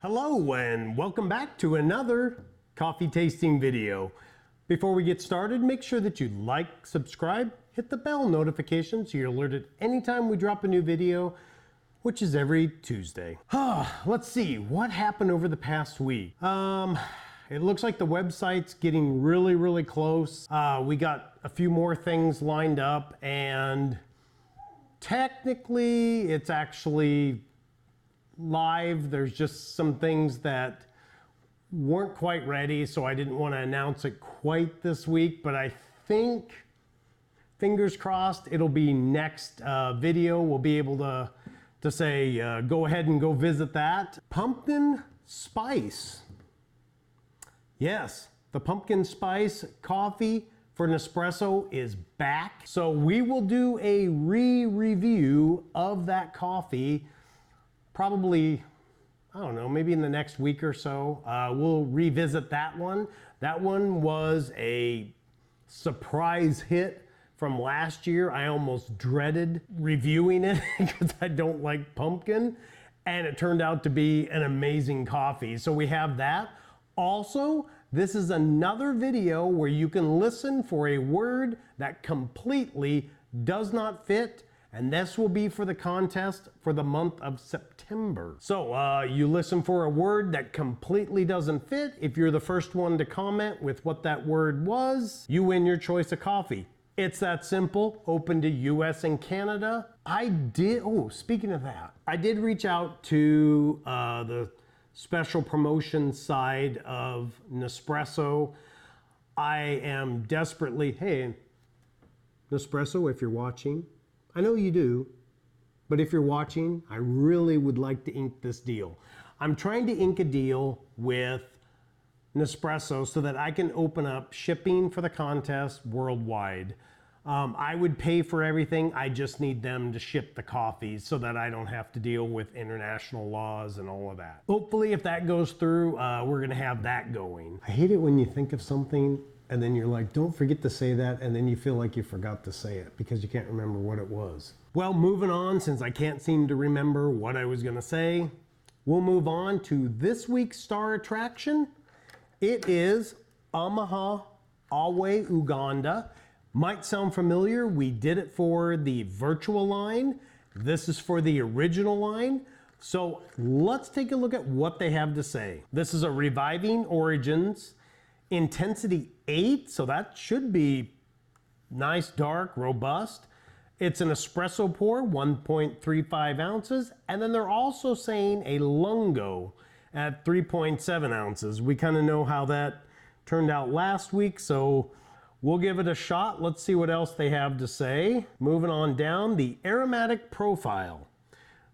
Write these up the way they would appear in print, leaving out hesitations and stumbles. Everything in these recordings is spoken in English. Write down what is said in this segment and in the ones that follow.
Hello and welcome back to another coffee tasting video. Before we get started, make sure that you like, subscribe, hit the bell notification so you're alerted anytime we drop a new video, which is every Tuesday. Let's see, what happened over the past week? It looks like the website's getting really close. We got a few more things lined up and technically it's actually live. There's just some things that weren't quite ready, so I didn't want to announce it quite this week, but I think, fingers crossed, it'll be next video. We'll be able to say, go ahead and go visit that. Pumpkin spice. Yes, the pumpkin spice coffee for Nespresso is back. So we will do a re-review of that coffee probably, I don't know, maybe in the next week or so. We'll revisit that one. That one was a surprise hit from last year. I almost dreaded reviewing it because I don't like pumpkin, and it turned out to be an amazing coffee. So we have that. Also, this is another video where you can listen for a word that completely does not fit, and this will be for the contest for the month of September. So you listen for a word that completely doesn't fit. If you're the first one to comment with what that word was, you win your choice of coffee. It's that simple. Open to US and Canada. Speaking of that, I did reach out to the special promotion side of Nespresso. I am desperately, hey, Nespresso, if you're watching, I know you do, but if you're watching, I really would like to ink this deal. I'm trying to ink a deal with Nespresso so that I can open up shipping for the contest worldwide. I would pay for everything. I just need them to ship the coffees so that I don't have to deal with international laws and all of that. Hopefully, if that goes through, we're gonna have that going. I hate it when you think of something and then you're like, don't forget to say that, and then you feel like you forgot to say it because you can't remember what it was. Well, moving on, since I can't seem to remember what I was gonna say, we'll move on to this week's star attraction. It is Amaha Awe Uganda. Might sound familiar. We did it for the virtual line. This is for the original line. So let's take a look at what they have to say. This is a Reviving Origins Intensity 8, so that should be nice, dark, robust. It's an espresso pour, 1.35 ounces, and then they're also saying a lungo at 3.7 ounces. We kind of know how that turned out last week, so we'll give it a shot. Let's see what else they have to say. Moving on down, the aromatic profile.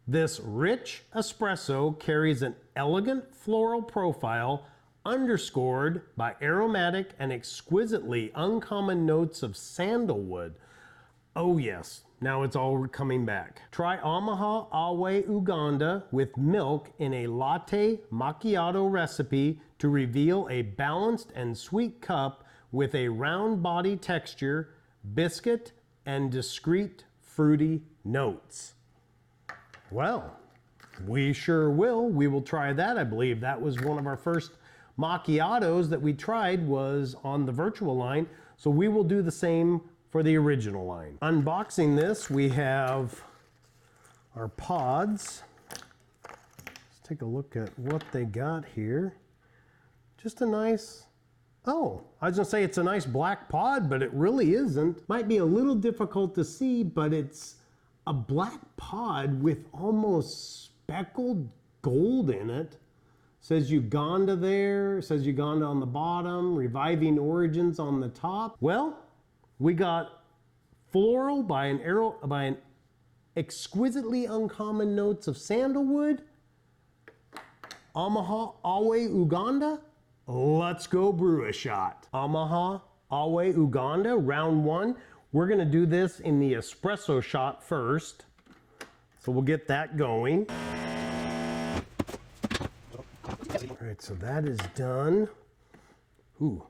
This rich espresso carries an elegant floral profile underscored by aromatic and exquisitely uncommon notes of sandalwood. Oh yes, now it's all coming back. Try Amaha Awe Uganda with milk in a latte macchiato recipe to reveal a balanced and sweet cup with a round body texture, biscuit, and discreet fruity notes. Well, we sure will. We will try that. I believe that was one of our first macchiatos that we tried was on the virtual line, so we will do the same for the original line. Unboxing this, we have our pods. Let's take a look at what they got here. Just a nice, oh, I was gonna say it's a nice black pod, but it really isn't. Might be a little difficult to see, but it's a black pod with almost speckled gold in it. Says Uganda there, says Uganda on the bottom, Reviving Origins on the top. Well, we got floral by an exquisitely uncommon notes of sandalwood. Amaha Awe Uganda. Let's go brew a shot. Amaha Awe Uganda, round one. We're gonna do this in the espresso shot first. So we'll get that going. All right, so that is done. Ooh.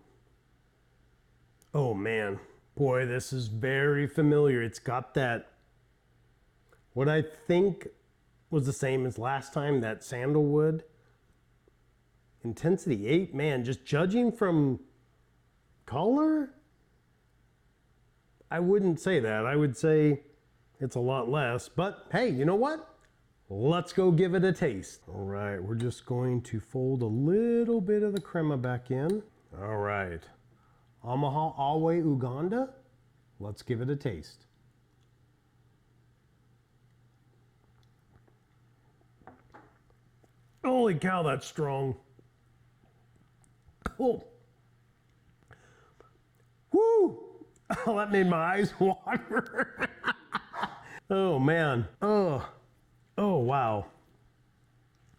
Oh man, boy, this is very familiar. It's got that, what I think was the same as last time, that sandalwood. Intensity 8, man, just judging from color, I wouldn't say that. I would say it's a lot less, but hey, you know what? Let's go give it a taste. All right, we're just going to fold a little bit of the crema back in. All right, Amaha Always Uganda. Let's give it a taste. Holy cow, that's strong. Oh. Woo! Oh, that made my eyes water. Oh man. Oh. Oh wow.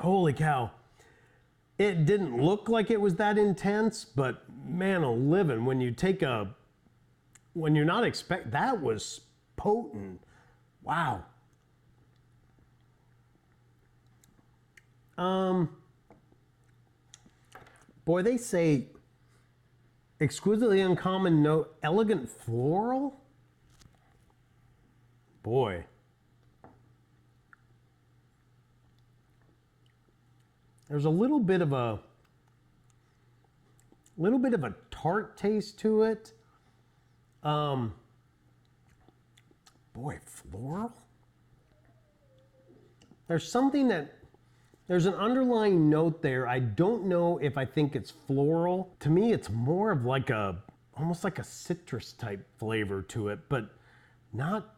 Holy cow. It didn't look like it was that intense, but man living, when you're not expect, that was potent. Wow. Boy, they say exquisitely uncommon note, elegant floral. Boy. There's a little bit of a tart taste to it. Boy, floral. There's an underlying note there. I don't know if I think it's floral. To me, it's more of like almost like a citrus type flavor to it, but not.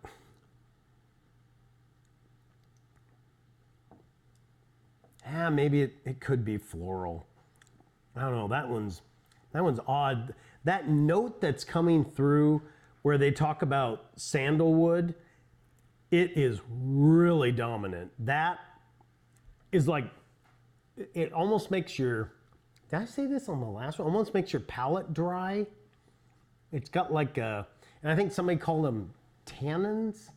Yeah, maybe it could be floral. I don't know, that one's odd. That note that's coming through where they talk about sandalwood, it is really dominant. That is like, it almost makes your, did I say this on the last one? Almost makes your palate dry. It's got like and I think somebody called them tannins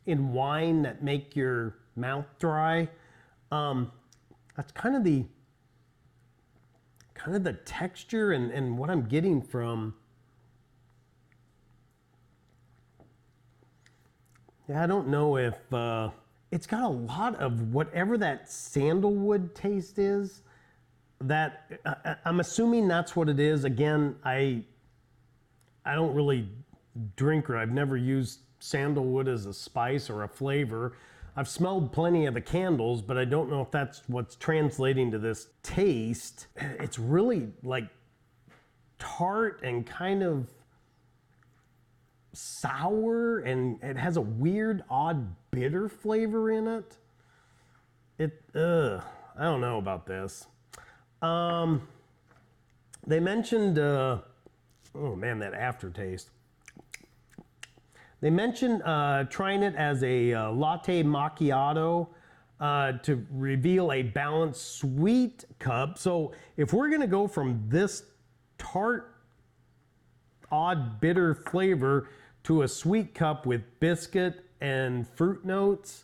in wine that make your mouth dry. That's kind of the texture and what I'm getting from. Yeah, I don't know if it's got a lot of whatever that sandalwood taste is. That I'm assuming that's what it is. Again, I don't really drink, or I've never used sandalwood as a spice or a flavor. I've smelled plenty of the candles, but I don't know if that's what's translating to this taste. It's really like tart and kind of sour, and it has a weird, odd, bitter flavor in it. I don't know about this. They mentioned, oh man, that aftertaste. They mentioned trying it as a latte macchiato to reveal a balanced sweet cup. So if we're gonna go from this tart, odd, bitter flavor to a sweet cup with biscuit and fruit notes,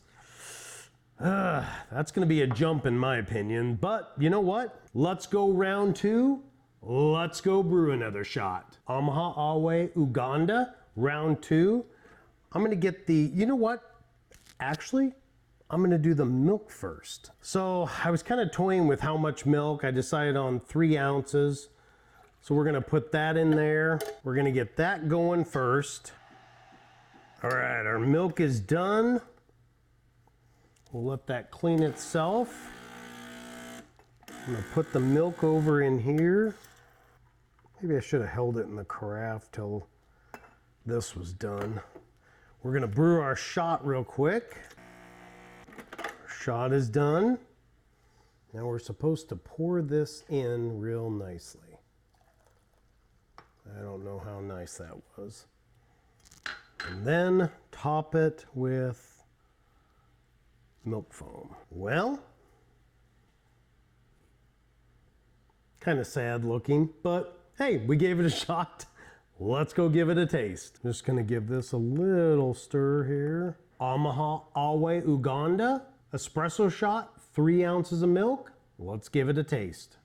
that's gonna be a jump in my opinion. But you know what? Let's go round two. Let's go brew another shot. Amaha Always Uganda, round two. I'm gonna get the, you know what? Actually, I'm gonna do the milk first. So I was kind of toying with how much milk. I decided on 3 ounces. So we're gonna put that in there. We're gonna get that going first. All right, our milk is done. We'll let that clean itself. I'm gonna put the milk over in here. Maybe I should have held it in the carafe till this was done. We're gonna brew our shot real quick. Our shot is done. Now we're supposed to pour this in real nicely. I don't know how nice that was. And then top it with milk foam. Well, kind of sad looking, but hey, we gave it a shot. Let's go give it a taste. Just gonna give this a little stir here. Amaha Always Uganda, espresso shot, 3 ounces of milk. Let's give it a taste.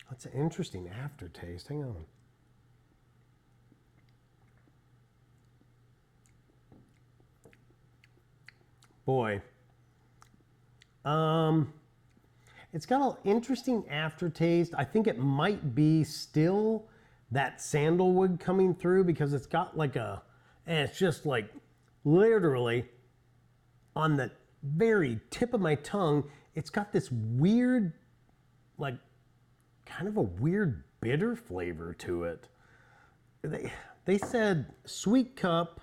That's an interesting aftertaste. Hang on. boy. It's got an interesting aftertaste. I think it might be still that sandalwood coming through because it's got like a, and it's just like literally on the very tip of my tongue, it's got this weird, like kind of a weird bitter flavor to it. They said sweet cup,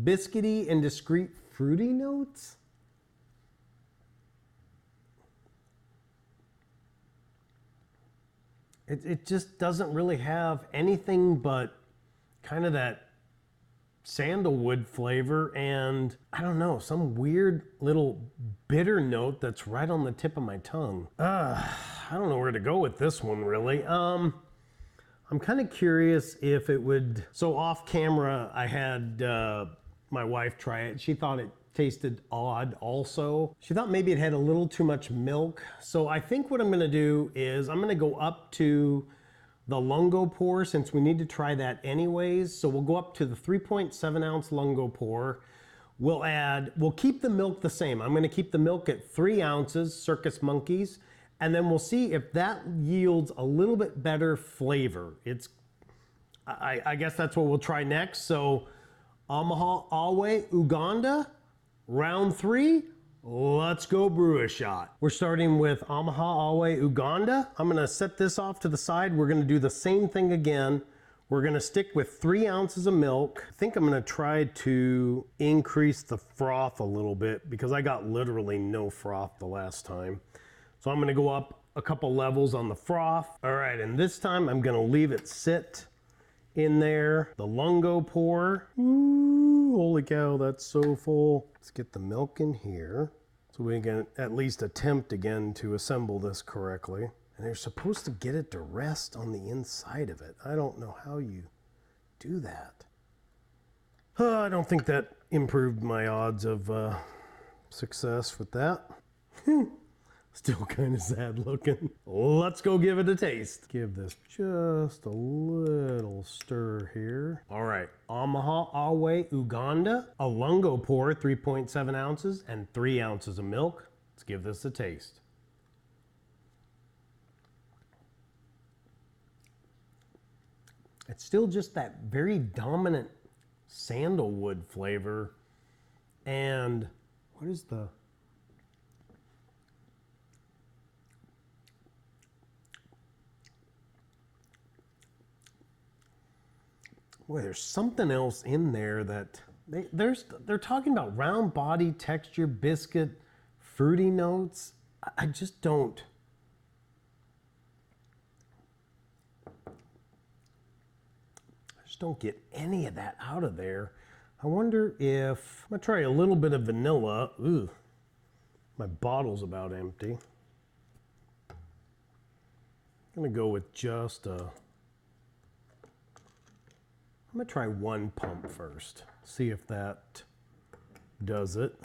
biscuity, and discreet fruity notes. It just doesn't really have anything but kind of that sandalwood flavor and I don't know, some weird little bitter note that's right on the tip of my tongue. I don't know where to go with this one really. I'm kind of curious if it would, so off camera I had my wife try it. She thought it tasted odd also. She thought maybe it had a little too much milk. So I think what I'm gonna do is I'm gonna go up to the lungo pour since we need to try that anyways. So we'll go up to the 3.7 ounce lungo pour. We'll keep the milk the same. I'm gonna keep the milk at 3 ounces, Circus Monkeys, and then we'll see if that yields a little bit better flavor. I guess that's what we'll try next. So Amaha Always Uganda, round 3, let's go brew a shot. We're starting with Amaha Always Uganda. I'm gonna set this off to the side. We're gonna do the same thing again. We're gonna stick with 3 ounces of milk. I think I'm gonna try to increase the froth a little bit because I got literally no froth the last time. So I'm gonna go up a couple levels on the froth. All right, and this time I'm gonna leave it sit in there. The lungo pour. Ooh, holy cow, that's so full. Let's get the milk in here so we can at least attempt again to assemble this correctly. And they're supposed to get it to rest on the inside of it. I don't know how you do that. I don't think that improved my odds of success with that. Still kind of sad looking. Let's go give it a taste. Give this just a little stir here. All right, Amaha Always Uganda, a lungo pour, 3.7 ounces and 3 ounces of milk. Let's give this a taste. It's still just that very dominant sandalwood flavor. And what is the... Boy, there's something else in there that they're talking about round body texture, biscuit, fruity notes. I just don't. Get any of that out of there. I wonder if, I'm gonna try a little bit of vanilla. Ooh, my bottle's about empty. I'm gonna go with just a, I'm gonna try 1 pump first, see if that does it.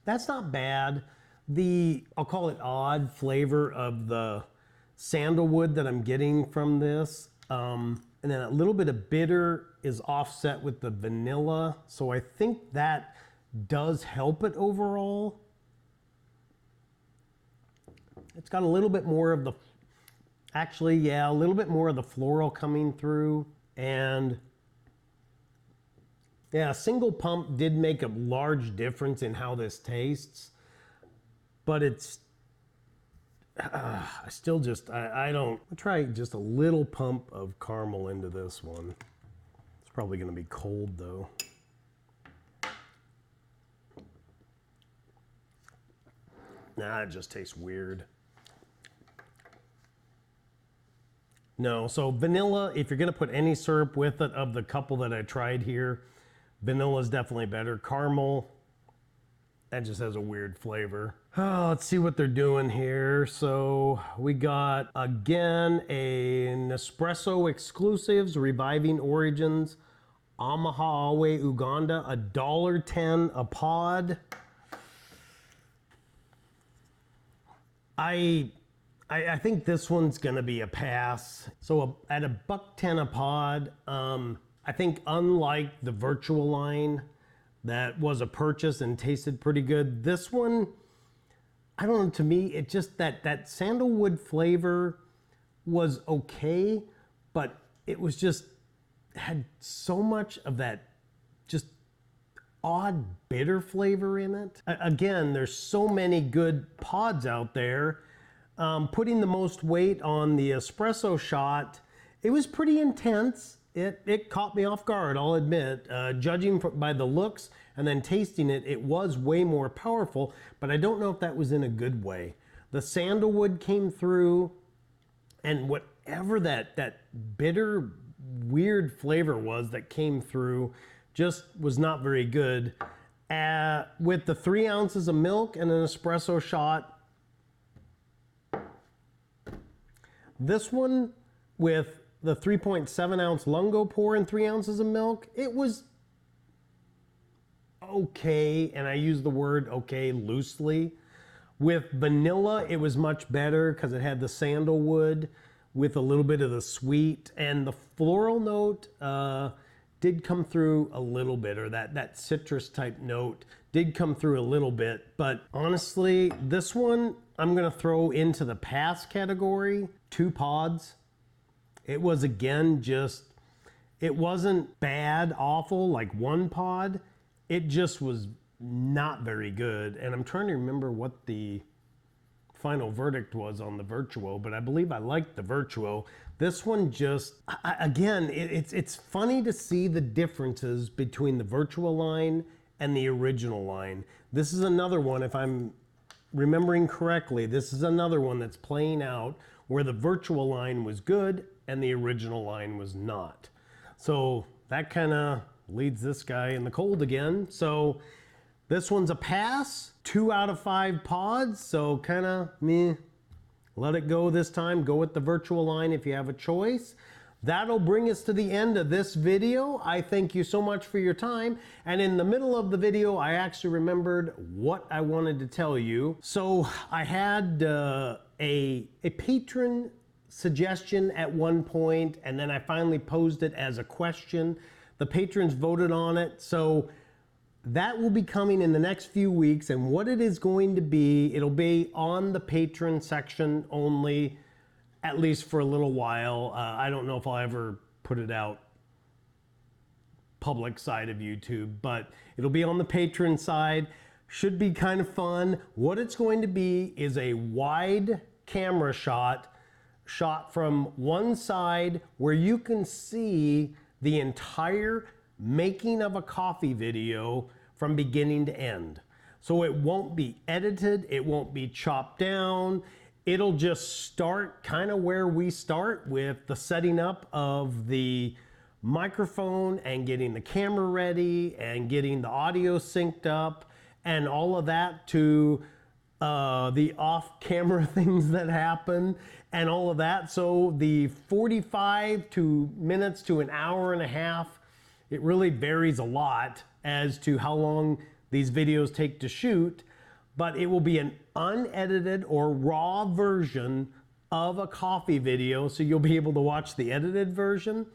That's not bad. I'll call it odd flavor of the sandalwood that I'm getting from this. And then a little bit of bitter is offset with the vanilla. So I think that does help it overall. It's got a little bit more of the, actually, yeah, a little bit more of the floral coming through. And yeah, a single pump did make a large difference in how this tastes. But it's, I still just, I don't, I'll try just a little pump of caramel into this one. It's probably gonna be cold though. Nah, it just tastes weird. No, so vanilla, if you're gonna put any syrup with it, of the couple that I tried here, vanilla is definitely better. Caramel, that just has a weird flavor. Oh, let's see what they're doing here. So we got, again, a Nespresso Exclusives, Reviving Origins, Amaha Always Uganda, $1.10 a pod. I I think this one's gonna be a pass. So at $1.10 a pod, I think unlike the virtual line that was a purchase and tasted pretty good, this one, I don't know, to me, it just, that sandalwood flavor was okay, but it was just, had so much of that just odd bitter flavor in it. Again, there's so many good pods out there. Putting the most weight on the espresso shot, it was pretty intense. It caught me off guard, I'll admit. Judging by the looks and then tasting it, it was way more powerful, but I don't know if that was in a good way. The sandalwood came through, and whatever that bitter, weird flavor was that came through just was not very good. With the 3 ounces of milk and an espresso shot, this one with the 3.7 ounce lungo pour and 3 ounces of milk, it was okay, and I use the word okay loosely. With vanilla, it was much better because it had the sandalwood with a little bit of the sweet, and the floral note did come through a little bit, or that citrus type note did come through a little bit. But honestly, this one I'm gonna throw into the pass category. 2 pods. It was, again, just, it wasn't bad, awful like 1 pod. It just was not very good. And I'm trying to remember what the final verdict was on the Virtuo, but I believe I liked the Virtuo. This one just, again, it's funny to see the differences between the Virtuo line and the original line. This is another one, if I'm remembering correctly, this is another one that's playing out where the Virtual line was good and the original line was not. So that kind of leads this guy in the cold again. So this one's a pass, 2 out of 5 pods, so kind of meh. Let it go this time. Go with the Virtual line if you have a choice. That'll bring us to the end of this video. I thank you so much for your time. And in the middle of the video, I actually remembered what I wanted to tell you. So I had a patron suggestion at one point, and then I finally posed it as a question. The patrons voted on it. So that will be coming in the next few weeks, and what it is going to be, it'll be on the patron section only, at least for a little while. I don't know if I'll ever put it out public side of YouTube, but it'll be on the patron side. Should be kind of fun. What it's going to be is a wide camera shot from one side where you can see the entire making of a coffee video from beginning to end. So it won't be edited, it won't be chopped down. It'll just start kind of where we start with the setting up of the microphone and getting the camera ready and getting the audio synced up and all of that, to the off-camera things that happen and all of that. So the 45 minutes to an hour and a half, it really varies a lot as to how long these videos take to shoot, but it will be an unedited or raw version of a coffee video. So you'll be able to watch the edited version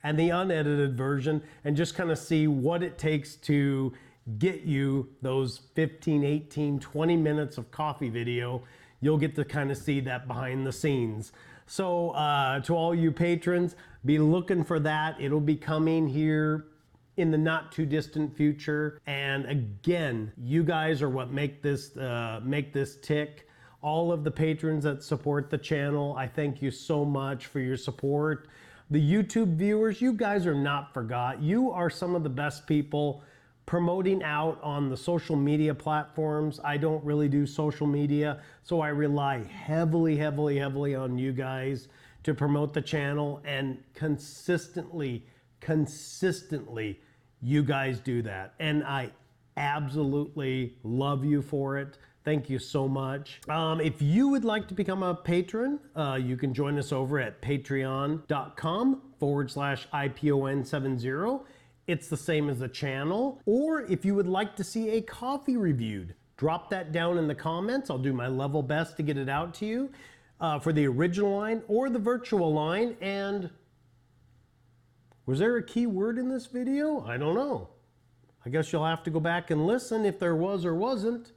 and the unedited version and just kind of see what it takes to get you those 15, 18, 20 minutes of coffee video. You'll get to kind of see that behind the scenes. So to all you patrons, be looking for that. It'll be coming here in the not too distant future. And again, you guys are what make this tick. All of the patrons that support the channel, I thank you so much for your support. The YouTube viewers, you guys are not forgot. You are some of the best people promoting out on the social media platforms. I don't really do social media, so I rely heavily on you guys to promote the channel, and consistently, you guys do that. And I absolutely love you for it. Thank you so much. If you would like to become a patron, you can join us over at patreon.com/IPON70. It's the same as the channel. Or if you would like to see a coffee reviewed, drop that down in the comments. I'll do my level best to get it out to you. for the original line or the virtual line. And was there a key word in this video? I don't know. I guess you'll have to go back and listen if there was or wasn't.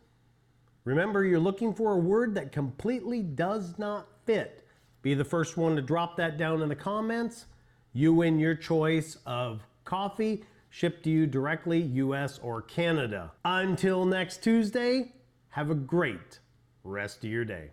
Remember, you're looking for a word that completely does not fit. Be the first one to drop that down in the comments. You win your choice of coffee shipped to you directly, US or Canada. Until next Tuesday, have a great rest of your day.